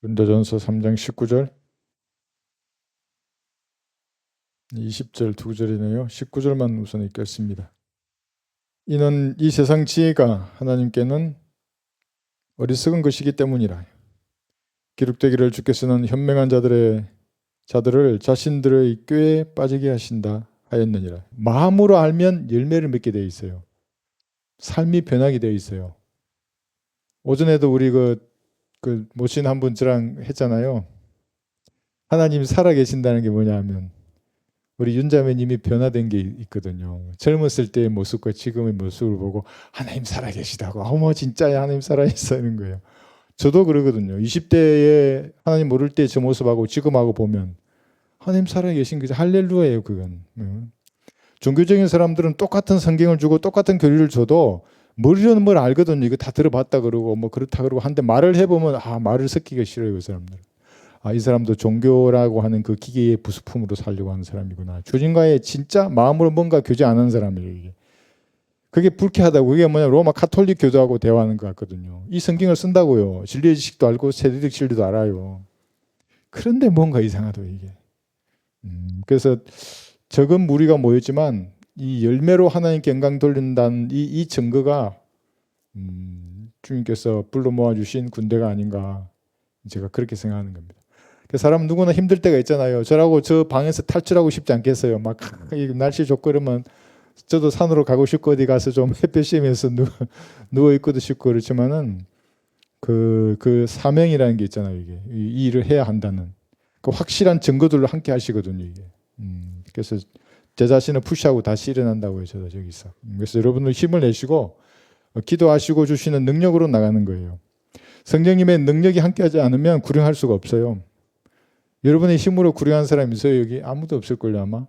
고린도전서 3장 19절, 20절 두 절이네요. 19절만 우선 읽겠습니다. 이는 이 세상 지혜가 하나님께는 어리석은 것이기 때문이라. 기록되기를 주께서는 현명한 자들을 자신들의 꾀에 빠지게 하신다 하였느니라. 마음으로 알면 열매를 맺게 되어 있어요. 삶이 변하게 되어 있어요. 오전에도 우리 그 모신 한 분 저랑 했잖아요. 하나님 살아계신다는 게 뭐냐 하면 우리 윤자매님이 변화된 게 있거든요. 젊었을 때의 모습과 지금의 모습을 보고 하나님 살아계시다고, 어머 진짜야 하나님 살아있어 이런 거예요. 저도 그러거든요. 20대에 하나님 모를 때 저 모습하고 지금하고 보면 하나님 살아계신 거죠. 할렐루야예요 그건. 종교적인 사람들은 똑같은 성경을 주고 똑같은 교리를 줘도 머리로는 뭘 알거든요. 이거 다 들어봤다 그러고 뭐 그렇다 그러고 한데 말을 해보면 말을 섞기가 싫어요 그 사람들. 이 사람도 종교라고 하는 그 기계의 부수품으로 살려고 하는 사람이구나. 주님과의 진짜 마음으로 뭔가 교제 안 하는 사람이에요 이게. 그게 불쾌하다고. 그게 뭐냐, 로마 카톨릭 교도하고 대화하는 것 같거든요. 이 성경을 쓴다고요. 진리의 지식도 알고 세대적 진리도 알아요. 그런데 뭔가 이상하다 이게. 그래서 적은 무리가 모였지만 이 열매로 하나님께 영광 돌린다는 이 증거가 주님께서 불러 모아주신 군대가 아닌가, 제가 그렇게 생각하는 겁니다. 사람 누구나 힘들 때가 있잖아요. 저라고 저 방에서 탈출하고 싶지 않겠어요. 막 날씨 좋고 그러면 저도 산으로 가고 싶고 어디 가서 좀 햇볕 쬐면서 누워 있고도 싶고 그렇지만은 그 사명이라는 게 있잖아요. 이게 이 일을 해야 한다는 그 확실한 증거들로 함께 하시거든요. 이게. 그래서 제 자신을 푸시하고 다시 일어난다고요. 저도 저기서. 그래서 여러분들 힘을 내시고 기도하시고 주시는 능력으로 나가는 거예요. 성령님의 능력이 함께하지 않으면 구령할 수가 없어요. 여러분의 힘으로 구령한 사람이 있어요 여기? 아무도 없을걸요 아마.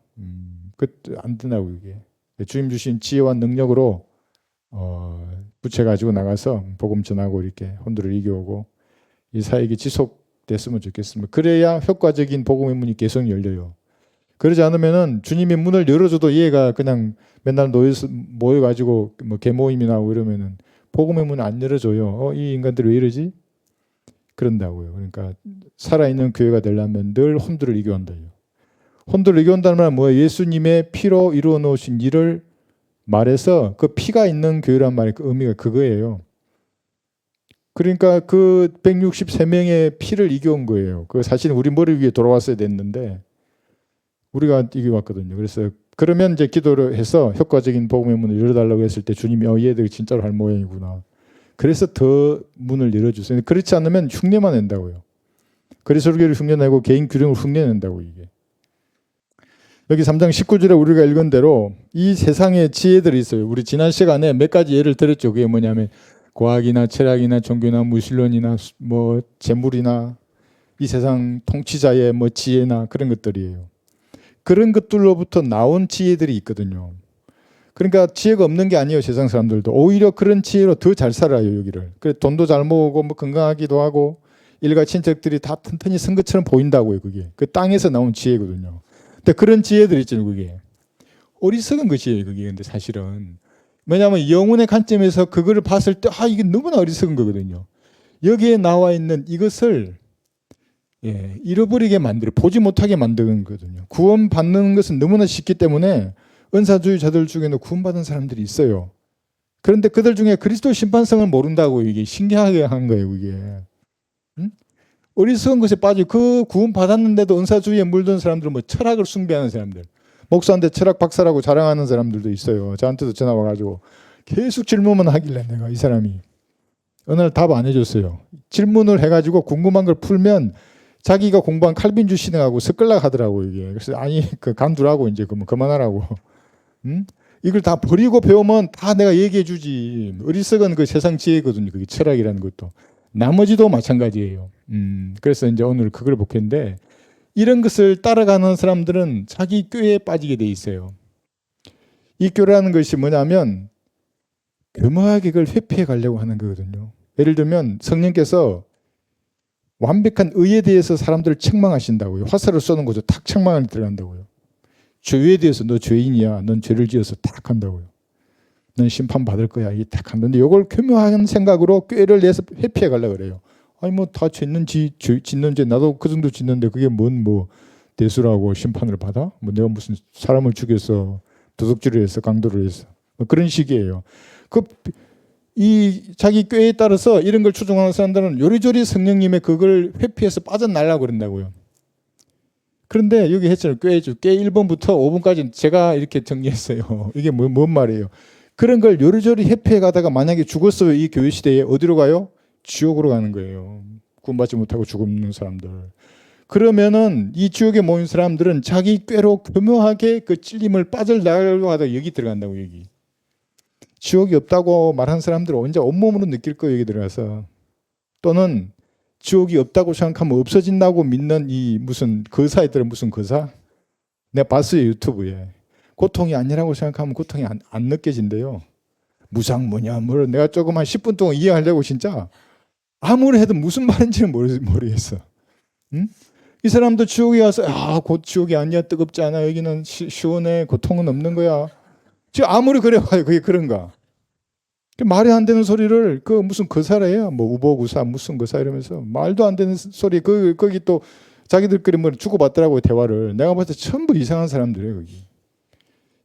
안 된다고 이게. 주님 주신 지혜와 능력으로 부채 가지고 나가서 복음 전하고 이렇게 혼들을 이겨오고 이 사역이 지속됐으면 좋겠습니다. 그래야 효과적인 복음의 문이 계속 열려요. 그러지 않으면은 주님이 문을 열어줘도 얘가 그냥 맨날 모여가지고 뭐 개모임이나 하고 이러면은 복음의 문을 안 열어줘요. 이 인간들 왜 이러지? 그런다고요. 그러니까 살아있는 교회가 되려면 늘 혼들을 이겨온다요. 혼들을 이겨온다는 말은 뭐예요? 예수님의 피로 이루어 놓으신 일을 말해서 그 피가 있는 교회란 말의 그 의미가 그거예요. 그러니까 그 163명의 피를 이겨온 거예요. 그 사실은 우리 머리 위에 돌아왔어야 됐는데 우리가 이겨왔거든요. 그래서 그러면 이제 기도를 해서 효과적인 복음의 문을 열어달라고 했을 때 주님이 얘들이 진짜로 할 모양이구나. 그래서 더 문을 열어주세요. 그렇지 않으면 흉내만 낸다고요. 그리스도교를 흉내내고 개인 규령을 흉내낸다고 이게. 여기 3장 19절에 우리가 읽은 대로 이 세상에 지혜들이 있어요. 우리 지난 시간에 몇 가지 예를 들었죠. 그게 뭐냐면 과학이나 철학이나 종교나 무신론이나 뭐 재물이나 이 세상 통치자의 뭐 지혜나 그런 것들이에요. 그런 것들로부터 나온 지혜들이 있거든요. 그러니까 지혜가 없는 게 아니에요. 세상 사람들도. 오히려 그런 지혜로 더 잘 살아요. 여기를. 그래 돈도 잘 모으고 뭐 건강하기도 하고 일가 친척들이 다 튼튼히 선 것처럼 보인다고요. 그게. 그 땅에서 나온 지혜거든요. 근데 그런 지혜들이 있잖아요. 그게. 어리석은 것이에요. 그게. 근데 사실은. 왜냐하면 영혼의 관점에서 그거를 봤을 때 이게 너무나 어리석은 거거든요. 여기에 나와 있는 이것을 잃어버리게 만들어 보지 못하게 만드는 거거든요. 구원받는 것은 너무나 쉽기 때문에 은사주의자들 중에는 구원받은 사람들이 있어요. 그런데 그들 중에 그리스도 심판성을 모른다고 이게 신기하게 한 거예요. 이게 어리석은 것에 빠지고 그 구원받았는데도 은사주의에 물든 사람들은 뭐 철학을 숭배하는 사람들, 목사한테 철학 박사라고 자랑하는 사람들도 있어요. 저한테도 전화 와가지고 계속 질문만 하길래 내가 이 사람이 어느 날 답 안 해줬어요. 질문을 해가지고 궁금한 걸 풀면 자기가 공부한 칼빈주 신앙하고 섞으려고 하더라고 이게. 그래서 그 간두라고 이제 그만하라고. 이걸 다 버리고 배우면 다 내가 얘기해 주지. 어리석은 그 세상 지혜거든요. 그게 철학이라는 것도. 나머지도 마찬가지예요. 그래서 이제 오늘 그걸 보겠는데 이런 것을 따라가는 사람들은 자기 꾀에 빠지게 돼 있어요. 이 꾀라는 것이 뭐냐면 교묘하게 그걸 회피해 가려고 하는 거거든요. 예를 들면 성령께서 완벽한 의에 대해서 사람들을 책망하신다고요. 화살을 쏘는 거죠. 탁 책망을 들어간다고요. 죄에 대해서 너 죄인이야. 넌 죄를 지어서 탁 한다고요. 넌 심판받을 거야. 이게 탁 한다는데 이걸 교묘한 생각으로 꾀를 내서 회피해 가려고 그래요. 아니 뭐 다 짓는지 나도 그 정도 짓는데 그게 뭔 뭐 대수라고 심판을 받아? 뭐 내가 무슨 사람을 죽여서 도둑질을 해서 강도를 해서 뭐 그런 식이에요. 이 자기 꾀에 따라서 이런 걸 추종하는 사람들은 요리조리 성령님의 그걸 회피해서 빠져나가려고 그런다고요. 그런데 여기 했잖아요. 꾀 1번부터 5번까지 제가 이렇게 정리했어요. 이게 뭔 말이에요? 그런 걸 요리조리 회피해 가다가 만약에 죽었어요. 이 교회 시대에 어디로 가요? 지옥으로 가는 거예요. 구원받지 못하고 죽는 사람들. 그러면은 이 지옥에 모인 사람들은 자기 꾀로 교묘하게 그 찔림을 빠져나가려고 하다가 여기 들어간다고. 여기 지옥이 없다고 말한 사람들은 언제 온몸으로 느낄 거예요. 여기 들어가서. 또는 지옥이 없다고 생각하면 없어진다고 믿는 이 무슨 거사애들은 무슨 거사? 내가 봤어요. 유튜브에. 고통이 아니라고 생각하면 고통이 안 느껴진대요. 무상무냐 뭘 내가 조금 한 10분 동안 이해하려고 진짜 아무리 해도 무슨 말인지는 모르겠어. 응? 이 사람도 지옥에 와서 곧 지옥이 아니야, 뜨겁지 않아, 여기는 시원해, 고통은 없는 거야. 지금 아무리 그래봐요. 그게 그런가? 말이 안 되는 소리를 그 무슨 거사래요. 뭐 우보구사 무슨 거사 이러면서 말도 안 되는 소리 거기 또 자기들끼리 뭐 주고받더라고요. 대화를. 내가 봤을 때 전부 이상한 사람들이에요. 거기.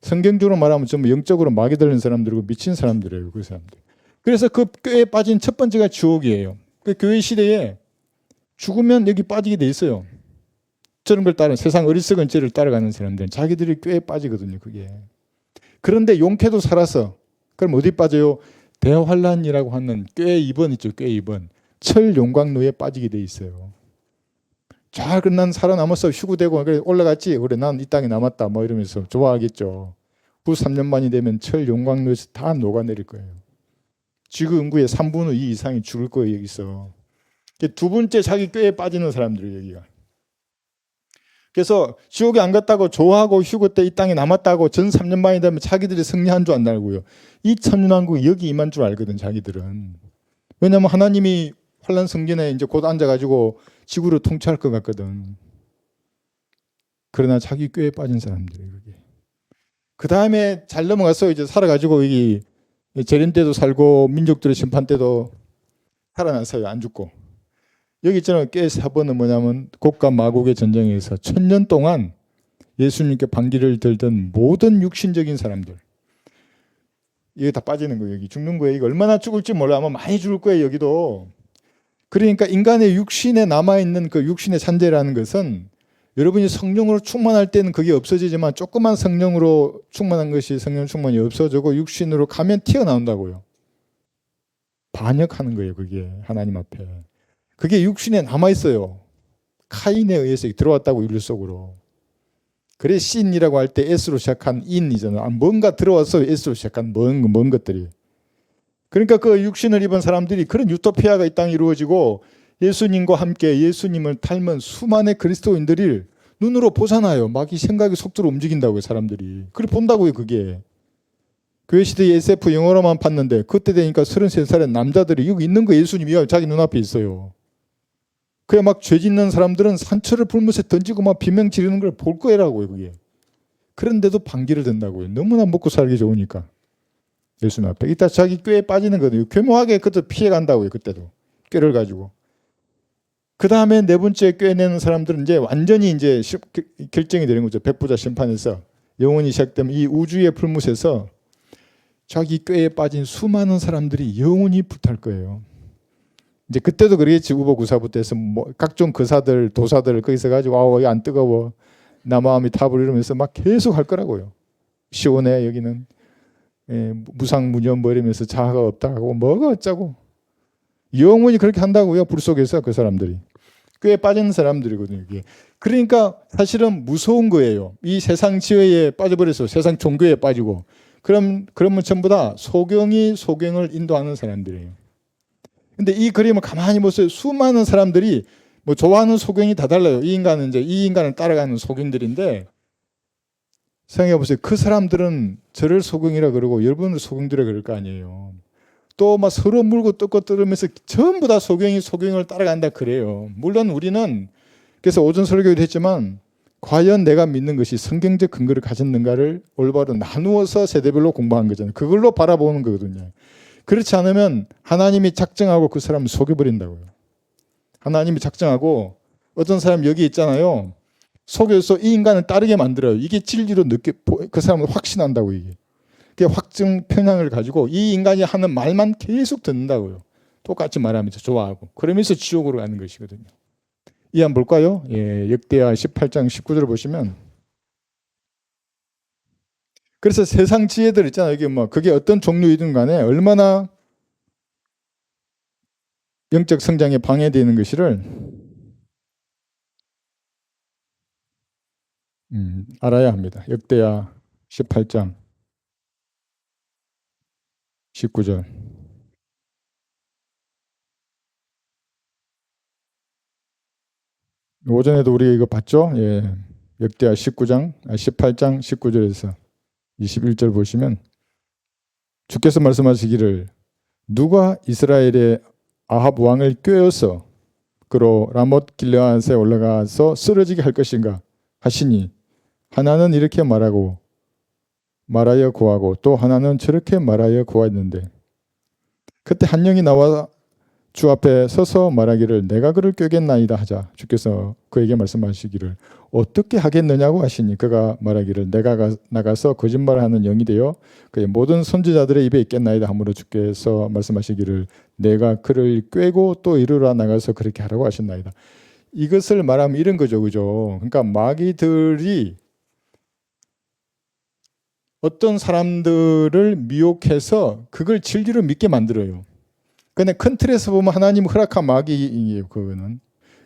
성경적으로 말하면 전부 영적으로 마귀 들린 사람들이고 미친 사람들이에요. 그 사람들. 그래서 그 꾀에 빠진 첫 번째가 지옥이에요. 그 교회 시대에 죽으면 여기 빠지게 돼 있어요. 저런 걸 따라 세상 어리석은 죄를 따라가는 사람들은 자기들이 꾀에 빠지거든요. 그게. 그런데 용케도 살아서 그럼 어디 빠져요? 대환란이라고 하는 꾀 2번 있죠. 꾀 2번. 철 용광로에 빠지게 돼 있어요. 잘 난 살아남았어. 휴구되고 그래 올라갔지. 그래 난 이 땅에 남았다. 뭐 이러면서 좋아하겠죠. 후 3년 만이 되면 철 용광로에서 다 녹아내릴 거예요. 지구 인구의 3분의 2 이상이 죽을 거예요. 여기서. 두 번째 자기 꾀에 빠지는 사람들이 여기가. 그래서 지옥에 안 갔다고 좋아하고 휴거 때 이 땅에 남았다고 전 3년 만이 되면 자기들이 승리한 줄 안 알고요. 이 천년왕국이 여기 임한 줄 알거든 자기들은. 왜냐하면 하나님이 환란 성전에 이제 곧 앉아가지고 지구를 통치할 것 같거든. 그러나 자기 꾀에 빠진 사람들이 그게. 그 다음에 잘 넘어가서 이제 살아가지고 여기 재림 때도 살고 민족들의 심판 때도 살아났어요. 안 죽고. 여기 있잖아요. 꾀 4번은 뭐냐면 곡과 마곡의 전쟁에서 1000년 동안 예수님께 반기를 들던 모든 육신적인 사람들. 이게 다 빠지는 거예요. 여기 죽는 거예요. 이거 얼마나 죽을지 몰라. 아마 많이 죽을 거예요. 여기도. 그러니까 인간의 육신에 남아있는 그 육신의 잔재라는 것은 여러분이 성령으로 충만할 때는 그게 없어지지만 조그만 성령으로 충만한 것이 성령 충만이 없어지고 육신으로 가면 튀어나온다고요. 반역하는 거예요. 그게 하나님 앞에. 그게 육신에 남아있어요. 카인에 의해서 들어왔다고 인류 속으로. 그래 신이라고 할 때 S로 시작한 인이잖아. 뭔가 들어와서 S로 시작한 먼 것들이. 그러니까 그 육신을 입은 사람들이 그런 유토피아가 이 땅에 이루어지고 예수님과 함께 예수님을 닮은 수많은 그리스도인들이 눈으로 보잖아요. 막 이 생각이 속도로 움직인다고요. 사람들이. 그래 본다고요. 그게. 교회 시대에 SF 영어로만 봤는데 그때 되니까 33살의 남자들이 여기 있는 거 예수님이요. 자기 눈앞에 있어요. 그래 막 죄 짓는 사람들은 산처를 불못에 던지고 막 비명 지르는 걸 볼 거라고요. 그게. 그런데도 반기를 든다고요. 너무나 먹고 살기 좋으니까. 예수님 앞에. 이따 자기 꾀에 빠지는 거거든요. 교묘하게 그것도 피해간다고요. 그때도. 꾀를 가지고. 그 다음에 네 번째 꾀내는 사람들은 이제 완전히 이제 결정이 되는 거죠. 백부자 심판에서. 영원히 시작되면 이 우주의 풀무에서 자기 꾀에 빠진 수많은 사람들이 영원히 불탈 거예요. 이제 그때도 그러겠지. 우보구사부터 해서 뭐 각종 거사들, 도사들 거기서 가지고 여기 안 뜨거워. 나 마음이 타버리면서 이러면서 막 계속 할 거라고요. 시원해 여기는. 무상무념 뭐 이러면서 자아가 없다고 뭐가 어쩌고. 영원히 그렇게 한다고요. 불 속에서 그 사람들이. 꽤 빠진 사람들이거든요. 이게. 그러니까 사실은 무서운 거예요. 이 세상 지혜에 빠져버려서 세상 종교에 빠지고. 그러면 전부 다 소경이 소경을 인도하는 사람들이에요. 근데 이 그림을 가만히 보세요. 수많은 사람들이 뭐 좋아하는 소경이 다 달라요. 이 인간은 이제 이 인간을 따라가는 소경들인데 생각해 보세요. 그 사람들은 저를 소경이라 그러고 여러분을 소경들이라 그럴 거 아니에요. 또 막 서로 물고 뜯고 뜯으면서 전부 다 소경을 따라간다 그래요. 물론 우리는 그래서 오전 설교도 했지만 과연 내가 믿는 것이 성경적 근거를 가졌는가를 올바로 나누어서 세대별로 공부한 거잖아요. 그걸로 바라보는 거거든요. 그렇지 않으면 하나님이 작정하고 그 사람을 속여버린다고요. 하나님이 작정하고 어떤 사람 여기 있잖아요. 속여서 이 인간을 따르게 만들어요. 이게 진리로 그 사람은 확신한다고 이게. 그게 확증 편향을 가지고 이 인간이 하는 말만 계속 듣는다고요. 똑같이 말하면서 좋아하고. 그러면서 지옥으로 가는 것이거든요. 이 한번 볼까요? 예, 역대하 18장 19절을 보시면 그래서 세상 지혜들 있잖아요. 이게 뭐 그게 어떤 종류이든 간에 얼마나 영적 성장에 방해되는 것을 알아야 합니다. 역대하 18장 19절. 오전에도 우리 이거 봤죠? 예. 역대하 18장 19절에서 21절 보시면 주께서 말씀하시기를 누가 이스라엘의 아합 왕을 꾀어서 그로 라못 길르앗에 올라가서 쓰러지게 할 것인가 하시니 하나는 이렇게 말하여 구하고 또 하나는 저렇게 말하여 구하였는데 그때 한 영이 나와 주 앞에 서서 말하기를 내가 그를 꾀겠나이다 하자 주께서 그에게 말씀하시기를 어떻게 하겠느냐고 하시니 그가 말하기를 내가 나가서 거짓말하는 영이 되어 그의 모든 선지자들의 입에 있겠나이다 하므로 주께서 말씀하시기를 내가 그를 꾀고 또 이르러 나가서 그렇게 하라고 하셨나이다. 이것을 말하면 이런 거죠, 그죠? 그러니까 마귀들이 어떤 사람들을 미혹해서 그걸 진리로 믿게 만들어요. 근데 큰 틀에서 보면 하나님 허락한 마귀이에요, 그거는.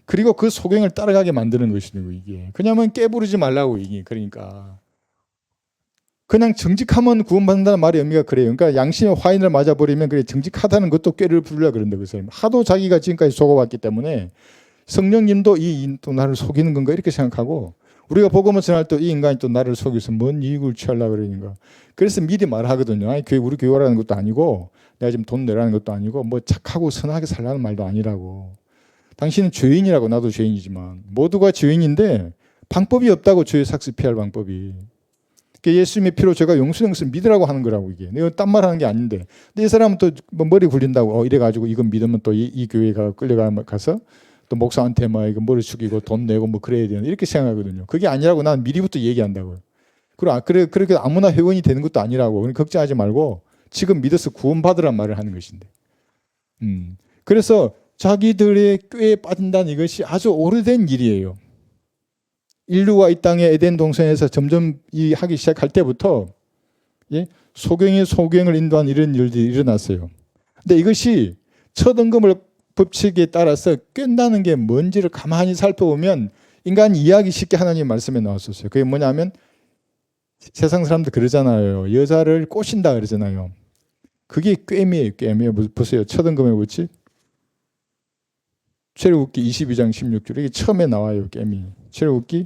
그리고 그 소경을 따라가게 만드는 것이고 이게. 그냐면 깨부르지 말라고 이게. 그러니까 그냥 정직하면 구원받는다는 말의 의미가 그래요. 그러니까 양심의 화인을 맞아버리면 그래 정직하다는 것도 꾀를 부르려 그런다 그 사람. 하도 자기가 지금까지 속아왔기 때문에 성령님도 또 나를 속이는 건가 이렇게 생각하고 우리가 복음을 전할 때 이 인간이 또 나를 속여서 뭔 이익을 취하려고 그러는가. 그래서 미리 말하거든요. 아니 우리 교회라는 것도 아니고 내가 지금 돈 내라는 것도 아니고 뭐 착하고 선하게 살라는 말도 아니라고. 당신은 죄인이라고 나도 죄인이지만 모두가 죄인인데 방법이 없다고 죄의 삭스 피할 방법이. 그러니까 예수님의 피로 제가 용서된 것을 믿으라고 하는 거라고 이게. 내가 딴 말 하는 게 아닌데. 근데 이 사람은 또 뭐 머리 굴린다고 이래가지고 이건 믿으면 또 이 교회가 끌려가서 또 목사한테 막 이거 머리 숙이고 돈 내고 뭐 그래야 되는 이렇게 생각하거든요. 그게 아니라고 난 미리부터 얘기한다고요. 그리고 그렇게 아무나 회원이 되는 것도 아니라고. 그러니까 걱정하지 말고 지금 믿어서 구원받으란 말을 하는 것인데. 그래서 자기들의 꾀에 빠진다는 이것이 아주 오래된 일이에요. 인류가 이 땅의 에덴 동산에서 점점 하기 시작할 때부터 예? 소경이 소경을 인도한 이런 일들이 일어났어요. 근데 이것이 첫ըն금을 법칙에 따라서 꿰다는 게 뭔지를 가만히 살펴보면 인간이 이해하기 쉽게 하나님 말씀에 나왔었어요. 그게 뭐냐면 세상 사람들 그러잖아요. 여자를 꼬신다 그러잖아요. 그게 꿰미예요. 꿰미예요. 보세요. 첫ըն금의 법칙. 출애굽기 22장 16절. 이게 처음에 나와요. 꿰미. 출애굽기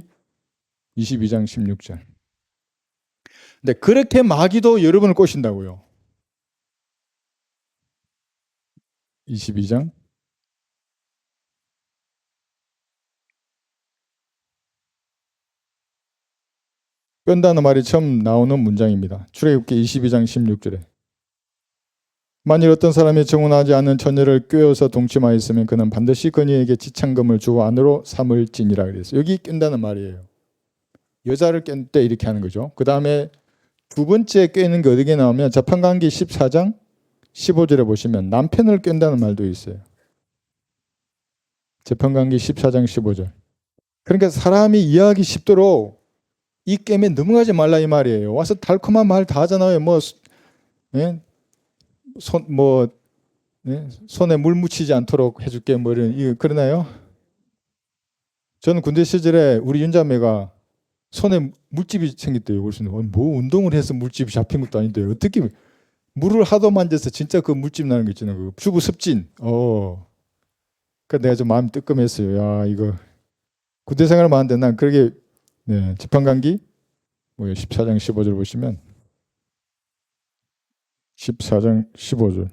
22장 16절. 근데 그렇게 마귀도 여러분을 꼬신다고요. 22장 끈다는 말이 처음 나오는 문장입니다. 출애굽기 22장 16절에 만일 어떤 사람이 정혼하지 않은 처녀를 꿰어서 동침하였으면 그는 반드시 그녀에게 지창금을 주고 안으로 삼을지니라 그랬어요. 여기 끈다는 말이에요. 여자를 깬 때 이렇게 하는 거죠. 그 다음에 두 번째 꿰는 게 어디에 나오면 재판관기 14장 15절에 보시면 남편을 깬다는 말도 있어요. 재판관기 14장 15절. 그러니까 사람이 이해하기 쉽도록 이 게임에 넘어가지 말라 이 말이에요. 와서 달콤한 말 다 하잖아요. 예? 예? 손에 물 묻히지 않도록 해줄게 뭐 이런 이거 그러나요? 저는 군대 시절에 우리 윤자매가 손에 물집이 생겼대요. 그래서 뭐 운동을 해서 물집이 잡힌 것도 아닌데 어떻게 물을 하도 만져서 진짜 그 물집 나는 거 있잖아요. 그 주부 습진. 그러니까 내가 좀 마음이 뜨끔했어요. 야 이거 군대 생활을 하는데 난 그러게 네, 재판관기 14장 15절 보시면 14장 15절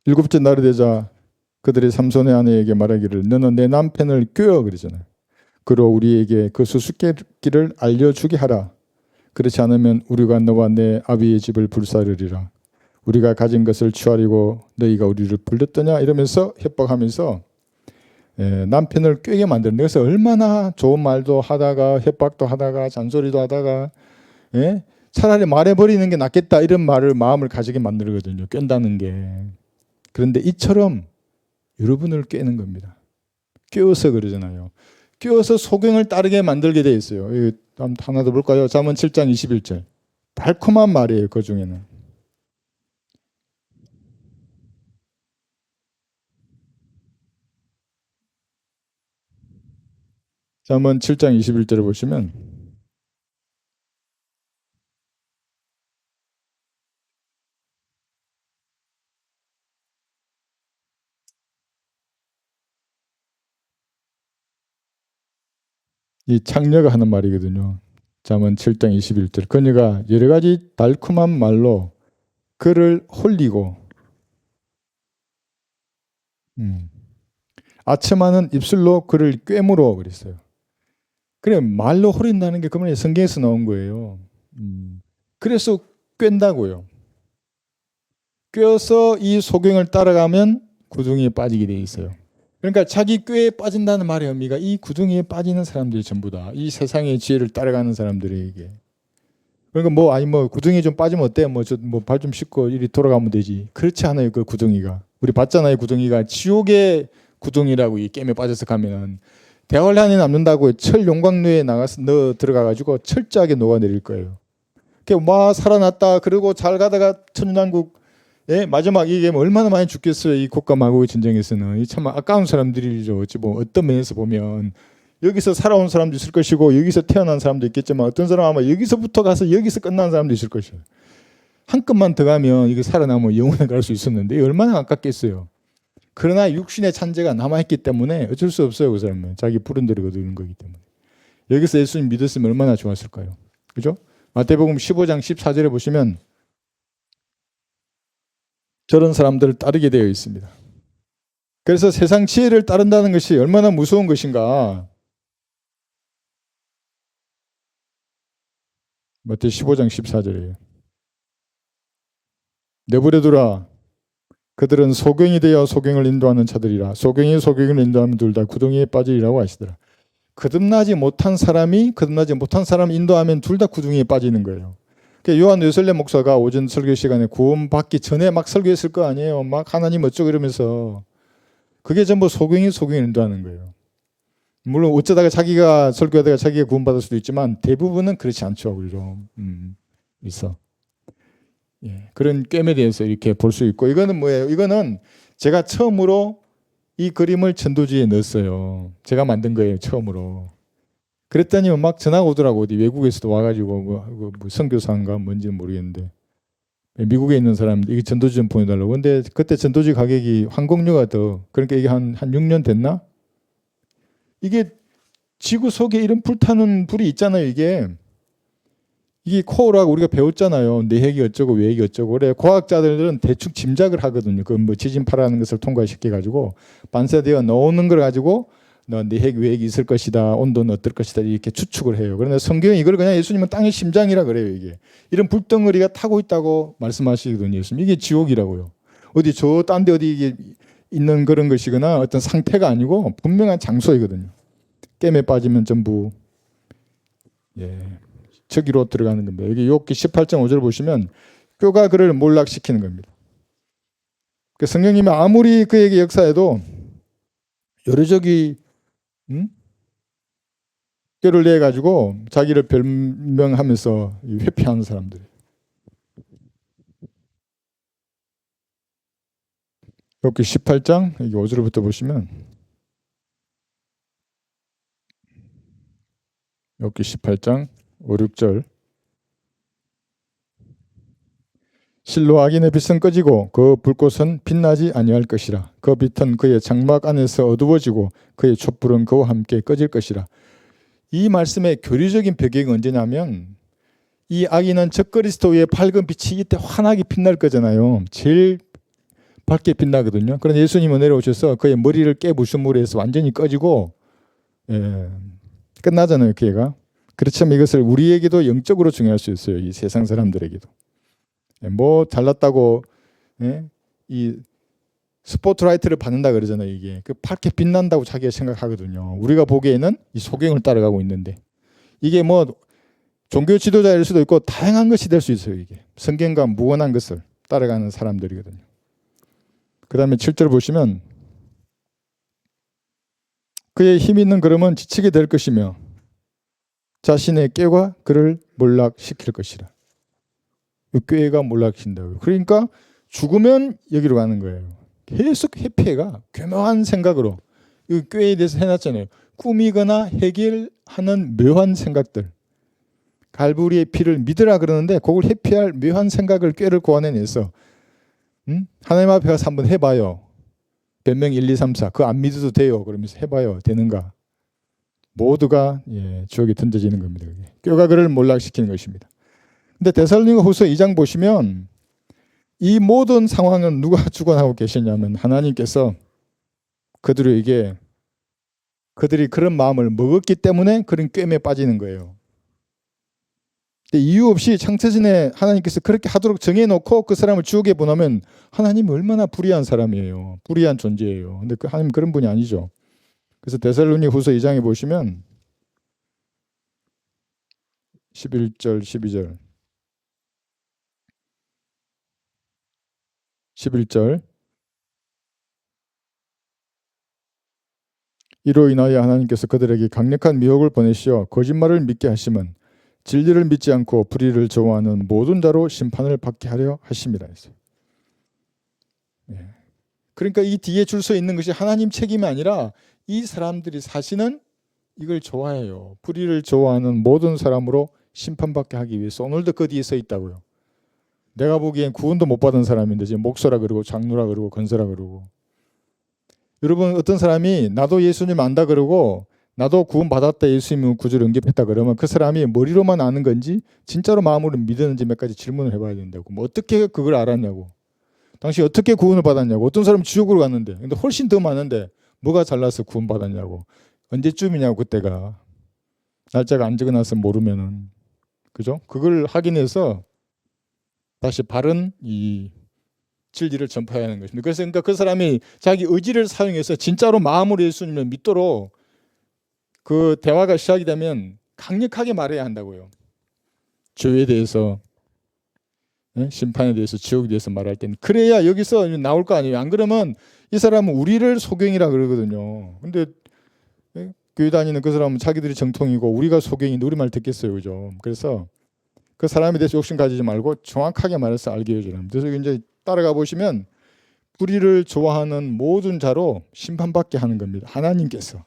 일곱째 날이 되자 그들이 삼손의 아내에게 말하기를 너는 내 남편을 꿰어 그러잖아요. 그러 우리에게 그 수수께끼를 알려주게 하라. 그렇지 않으면 우리가 너와 내 아비의 집을 불사르리라. 우리가 가진 것을 취하려고 너희가 우리를 불렀더냐 이러면서 협박하면서 남편을 꾀게 만드는, 그래서 얼마나 좋은 말도 하다가 협박도 하다가 잔소리도 하다가, 예? 차라리 말해버리는 게 낫겠다 이런 마음을 가지게 만들거든요. 깬다는 게. 그런데 이처럼 여러분을 꾀는 겁니다. 꿰어서 그러잖아요. 꿰어서 소경을 따르게 만들게 돼 있어요. 하나 더 볼까요? 잠언 7장 21절. 달콤한 말이에요. 그 중에는. 잠언 7장 21절을 보시면 이 창녀가 하는 말이거든요. 잠언 7장 21절. 그녀가 여러 가지 달콤한 말로 그를 홀리고 아첨하는 입술로 그를 꿰물어 그랬어요. 그래 말로 홀린다는 게 그러면 성경에서 나온 거예요. 그래서 꿰다고요. 꿰어서 이 소경을 따라가면 구덩이에 빠지게 돼 있어요. 그러니까 자기 꾀에 빠진다는 말의 의미가 이 구덩이에 빠지는 사람들이 전부 다 이 세상의 지혜를 따라가는 사람들에게. 그러니까 뭐 구덩이에 좀 빠지면 어때? 뭐 발 좀 씻고 이리 돌아가면 되지. 그렇지 않아요. 그 구덩이가. 우리 봤잖아요. 구덩이가 지옥의 구덩이라고 이 게임에 빠져서 가면은 대활 안에 남는다고 철 용광로에 나가서 넣어 들어가가지고 철저하게 녹아내릴 거예요. 와 살아났다. 그리고 잘 가다가 천년왕국 마지막 이게 얼마나 많이 죽겠어요. 이 국가 마국의 전쟁에서는 이 참 아까운 사람들이죠. 어찌 어떤 면에서 보면 여기서 살아온 사람도 있을 것이고 여기서 태어난 사람도 있겠지만 어떤 사람은 아마 여기서부터 가서 여기서 끝난 사람도 있을 것이에요. 한 끗만 더 가면 이거 살아나면 영원에 갈 수 있었는데 얼마나 아깝겠어요. 그러나 육신의 찬재가 남아있기 때문에 어쩔 수 없어요. 그 사람은 자기 푸른 대로 거두는 거기 때문에. 여기서 예수님 믿었으면 얼마나 좋았을까요. 그죠? 마태복음 15장 14절에 보시면 저런 사람들을 따르게 되어 있습니다. 그래서 세상 지혜를 따른다는 것이 얼마나 무서운 것인가. 마태 15장 14절이에요. 내버려두라. 그들은 소경이 되어 소경을 인도하는 자들이라. 소경이 소경을 인도하면 둘 다 구덩이에 빠지리라고 하시더라. 거듭나지 못한 사람이 인도하면 둘 다 구덩이에 빠지는 거예요. 요한 웨슬레 목사가 오전 설교 시간에 구원받기 전에 막 설교했을 거 아니에요. 막 하나님 어쩌고 이러면서 그게 전부 소경이 인도하는 거예요. 물론 어쩌다가 자기가 설교하다가 자기가 구원받을 수도 있지만 대부분은 그렇지 않죠. 그죠? 있어. 예, 그런 꿰에 대해서 이렇게 볼 수 있고 이거는 뭐예요? 이거는 제가 처음으로 이 그림을 전도지에 넣었어요. 제가 만든 거예요. 처음으로. 그랬더니 막 전화가 오더라고. 어디 외국에서도 와가지고 뭐 선교사인가 뭔지는 모르겠는데 미국에 있는 사람들 이게 전도지 좀 보내달라고. 근데 그때 전도지 가격이 항공료가 더 그러니까 이게 한 6년 됐나? 이게 지구 속에 이런 불타는 불이 있잖아요. 이게 코어라고 우리가 배웠잖아요. 내핵이 어쩌고 외핵이 어쩌고. 그래 과학자들은 대충 짐작을 하거든요. 그 뭐 지진파라는 것을 통과시켜 가지고 반사되어 나오는 걸 가지고 내핵 외핵이 있을 것이다. 온도는 어떨 것이다. 이렇게 추측을 해요. 그런데 성경이 이걸 그냥 예수님은 땅의 심장이라 그래요. 이게 이런 불덩어리가 타고 있다고 말씀하시거든요. 예수님 이게 지옥이라고요. 어디 저 딴 데 어디 이게 있는 그런 것이거나 어떤 상태가 아니고 분명한 장소이거든요. 깸에 빠지면 전부 저기로 들어가는 겁니다. 여기 욥기 18장 5절 보시면 뼈가 그를 몰락시키는 겁니다. 그 성령님이 아무리 그에게 역사해도 여러저기 뼈를 내 가지고 자기를 변명하면서 회피하는 사람들. 욥기 18장 여기 5절부터 보시면 욥기 18장 5, 6절 실로 악인의 빛은 꺼지고 그 불꽃은 빛나지 아니할 것이라. 그 빛은 그의 장막 안에서 어두워지고 그의 촛불은 그와 함께 꺼질 것이라. 이 말씀의 교리적인 배경이 언제냐면 이 악인은 적그리스도의 밝은 빛이 이때 환하게 빛날 거잖아요. 제일 밝게 빛나거든요. 그런데 예수님은 내려오셔서 그의 머리를 깨부순 물에 해서 완전히 꺼지고 끝나잖아요. 그 애가. 그렇지만 이것을 우리에게도 영적으로 중요할 수 있어요. 이 세상 사람들에게도. 뭐 잘났다고 이 스포트라이트를 받는다 그러잖아요. 이게 그 밝게 빛난다고 자기가 생각하거든요. 우리가 보기에는 이 소경을 따라가고 있는데 이게 뭐 종교 지도자일 수도 있고 다양한 것이 될 수 있어요. 이게 성경과 무관한 것을 따라가는 사람들이거든요. 그 다음에 7절 보시면 그의 힘 있는 걸음은 지치게 될 것이며 자신의 꾀가 그를 몰락시킬 것이라. 꾀가 몰락시킨다고요. 그러니까 죽으면 여기로 가는 거예요. 계속 회피해가 교묘한 생각으로 이 꾀에 대해서 해놨잖아요. 꾸미거나 해결하는 묘한 생각들. 갈보리의 피를 믿으라 그러는데 그걸 회피할 묘한 생각을 꾀를 고안해내서 하나님 앞에 가서 한번 해봐요. 변명 1, 2, 3, 4 그거 안 믿어도 돼요. 그러면서 해봐요. 되는가. 모두가 지옥에 던져지는 겁니다. 꾀가 그를 몰락시키는 것입니다. 근데 데살로니가 후서 2장 보시면 이 모든 상황은 누가 주관하고 계시냐면 하나님께서 그들에게 그들이 그런 마음을 먹었기 때문에 그런 꾀에 빠지는 거예요. 이유 없이 창세전에 하나님께서 그렇게 하도록 정해놓고 그 사람을 지옥에 보내면 하나님이 얼마나 불의한 사람이에요. 불의한 존재예요. 근데 하나님 그런 분이 아니죠. 그래서 데살로니 후서 2장에 보시면 11절 12절 11절 이로 인하여 하나님께서 그들에게 강력한 미혹을 보내시어 거짓말을 믿게 하심은 진리를 믿지 않고 불의를 좋아하는 모든 자로 심판을 받게 하려 하심이라 했어요. 그러니까 이 뒤에 줄 서 있는 것이 하나님 책임이 아니라 이 사람들이 사실은 이걸 좋아해요. 불의를 좋아하는 모든 사람으로 심판받게 하기 위해서 오늘도 그 뒤에 서 있다고요. 내가 보기엔 구원도 못 받은 사람인데 지금 목사라 그러고 장로라 그러고 권사라 그러고. 여러분 어떤 사람이 나도 예수님 안다 그러고 나도 구원 받았다 예수님 구주를 응답했다 그러면 그 사람이 머리로만 아는 건지 진짜로 마음으로 믿었는지 몇 가지 질문을 해봐야 된다고. 뭐 어떻게 그걸 알았냐고. 당신 어떻게 구원을 받았냐고. 어떤 사람은 지옥으로 갔는데 근데 훨씬 더 많은데 뭐가 잘나서 구원 받았냐고. 언제쯤이냐고 그때가. 날짜가 안 적어놔서 모르면은. 그죠? 그걸 확인해서 다시 바른 이 진리를 전파해야 하는 것입니다. 그래서 그러니까 그 사람이 자기 의지를 사용해서 진짜로 마음으로 예수님을 믿도록 그 대화가 시작이 되면 강력하게 말해야 한다고요. 죄에 대해서, 심판에 대해서, 지옥에 대해서 말할 때는 그래야 여기서 나올 거 아니에요. 안 그러면 이 사람은 우리를 소경이라 그러거든요. 근데 교회 다니는 그 사람은 자기들이 정통이고 우리가 소경인데 우리 말 듣겠어요, 그죠? 그래서 그 사람에 대해서 욕심 가지지 말고 정확하게 말해서 알게 해주는. 그래서 이제 따라가 보시면 불의를 좋아하는 모든 자로 심판받게 하는 겁니다. 하나님께서.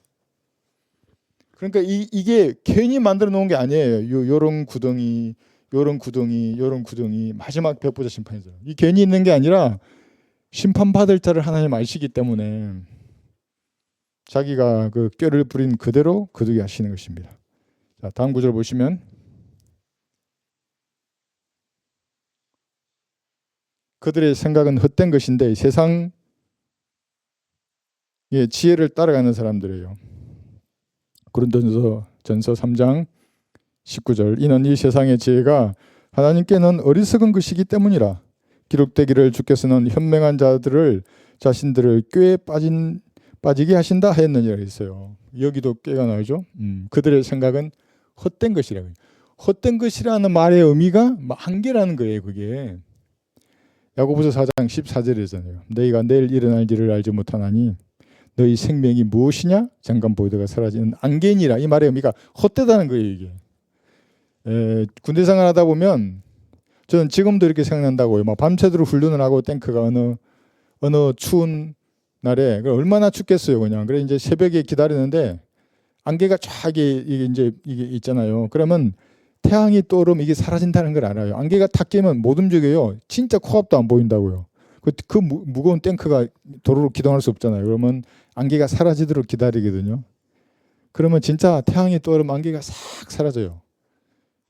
그러니까 이게 괜히 만들어 놓은 게 아니에요. 요런 구덩이, 요런 구덩이, 요런 구덩이 마지막 백보자 심판이죠. 이 괜히 있는 게 아니라 심판받을 자를 하나님 아시기 때문에 자기가 그 꾀를 부린 그대로 거두게 하시는 것입니다. 자, 다음 구절 보시면 그들의 생각은 헛된 것인데 세상의 지혜를 따라가는 사람들이에요. 고린도전서 3장 19절 이는 이 세상의 지혜가 하나님께는 어리석은 것이기 때문이라. 기록되기를 주께서는 현명한 자들을 자신들을 꾀에 빠지게 하신다 하였느니라 했어요. 여기도 꾀가 나오죠. 그들의 생각은 헛된 것이라고요. 헛된 것이라는 말의 의미가 한계라는 거예요. 그게 야고보서 4장 14절이잖아요. 너희가 내일 일어날 일을 알지 못하나니 너희 생명이 무엇이냐? 잠깐 보이다가 사라지는 안개니라. 이 말의 의미가 헛되다는 거예요. 이게 군대 생활하다 보면 저는 지금도 이렇게 생각난다고요. 막 밤새도록 훈련을 하고 탱크가 어느 추운 날에 얼마나 춥겠어요. 그냥 그래 이제 새벽에 기다리는데 안개가 쫙 이게 있잖아요. 그러면 태양이 떠오르면 이게 사라진다는 걸 알아요. 안개가 탁 끼면 못 움직여요. 진짜 코앞도 안 보인다고요. 그 무거운 탱크가 도로로 기동할 수 없잖아요. 그러면 안개가 사라지도록 기다리거든요. 그러면 진짜 태양이 떠오르면 안개가 싹 사라져요.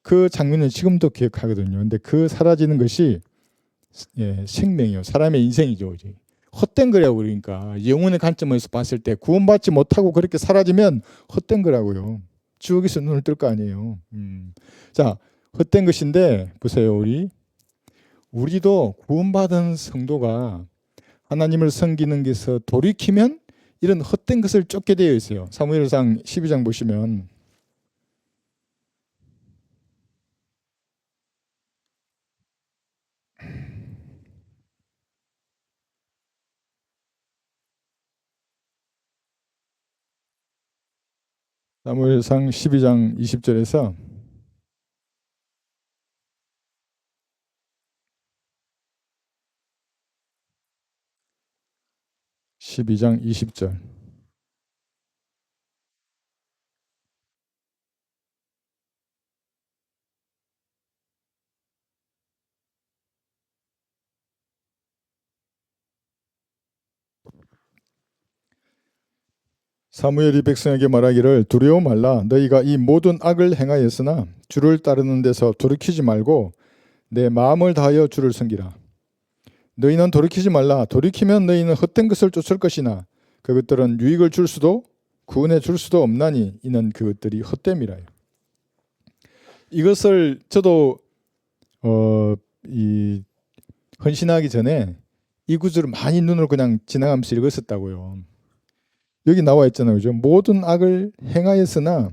그 장면을 지금도 기억하거든요. 근데 그 사라지는 것이 생명이요. 사람의 인생이죠. 이제. 헛된 거라고. 그러니까 영혼의 관점에서 봤을 때 구원받지 못하고 그렇게 사라지면 헛된 거라고요. 지옥에서 눈을 뜰 거 아니에요. 자, 헛된 것인데 보세요. 우리도 구원받은 성도가 하나님을 섬기는 것에서 돌이키면 이런 헛된 것을 쫓게 되어 있어요. 사무엘상 12장 보시면 사무엘상 12장 20절에서 12장 20절. 사무엘이 백성에게 말하기를 두려워 말라. 너희가 이 모든 악을 행하였으나 주를 따르는 데서 돌이키지 말고 내 마음을 다하여 주를 섬기라. 너희는 돌이키지 말라. 돌이키면 너희는 헛된 것을 쫓을 것이나 그것들은 유익을 줄 수도 구원해 줄 수도 없나니 이는 그것들이 헛됨이라요. 이것을 저도 이 헌신하기 전에 이 구절을 많이 눈으로 그냥 지나가면서 읽었었다고요. 여기 나와 있잖아요. 그죠? 모든 악을 행하였으나